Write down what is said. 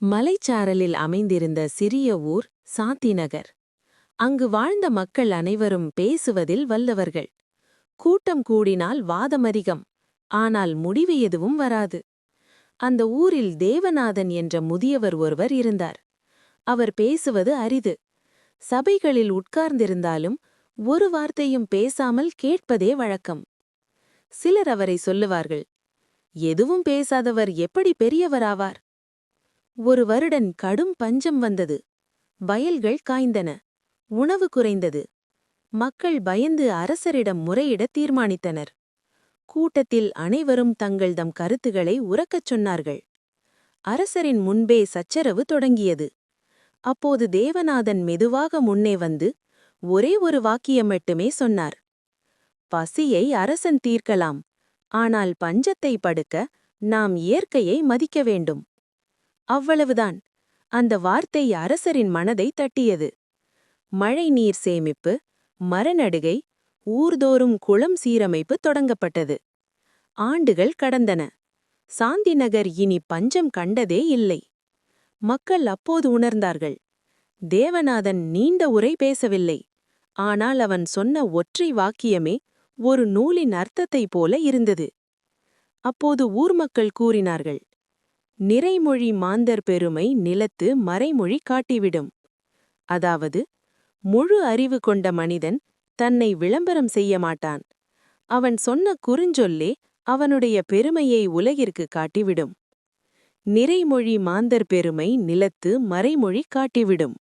மலைச்சாரலில் அமைந்திருந்த சிறிய ஊர் சாந்திநகர். அங்கு வாழ்ந்த மக்கள் அனைவரும் பேசுவதில் வல்லவர்கள். கூட்டம் கூடினால் வாதமதிகம், ஆனால் முடிவு எதுவும் வராது. அந்த ஊரில் தேவநாதன் என்ற முதியவர் ஒருவர் இருந்தார். அவர் பேசுவது அரிது. சபைகளில் உட்கார்ந்திருந்தாலும் ஒரு வார்த்தையும் பேசாமல் கேட்பதே வழக்கம். சிலர் அவரை சொல்லுவார்கள், எதுவும் பேசாதவர் எப்படி பெரியவராவார்? ஒரு வருடன் கடும் பஞ்சம் வந்தது. வயல்கள் காய்ந்தன. உணவு குறைந்தது. மக்கள் பயந்து அரசரிடம் முறையிட தீர்மானித்தனர். கூட்டத்தில் அனைவரும் தம் கருத்துகளை உரக்கச் சொன்னார்கள். அரசரின் முன்பே சச்சரவு தொடங்கியது. அப்போது தேவநாதன் மெதுவாக முன்னே வந்து ஒரே ஒரு வாக்கியம் மட்டுமே சொன்னார். பசியை அரசன் தீர்க்கலாம், ஆனால் பஞ்சத்தை படுக்க நாம் இயற்கையை மதிக்க வேண்டும். அவ்வளவுதான். அந்த வார்த்தை அரசரின் மனதை தட்டியது. மழை நீர் சேமிப்பு, மரநடுகை, ஊர்தோறும் குளம் சீரமைப்பு தொடங்கப்பட்டது. ஆண்டுகள் கடந்தன. சாந்திநகர் இனி பஞ்சம் கண்டதே இல்லை. மக்கள் அப்போது உணர்ந்தார்கள். தேவநாதன் நீண்ட உரை பேசவில்லை. ஆனால் அவன் சொன்ன ஒற்றை வாக்கியமே ஒரு நூலின் அர்த்தத்தைப் போல இருந்தது. அப்போது ஊர் மக்கள் கூறினார்கள், நிறைமொழி மாந்தர் பெருமை நிலத்து மறைமொழி காட்டிவிடும். அதாவது, முழு அறிவு கொண்ட மனிதன் தன்னை விளம்பரம் செய்ய மாட்டான். அவன் சொன்ன குறுஞ்சொல்லே அவனுடைய பெருமையை உலகிற்கு காட்டிவிடும். நிறைமொழி மாந்தர் பெருமை நிலத்து மறைமொழி காட்டிவிடும்.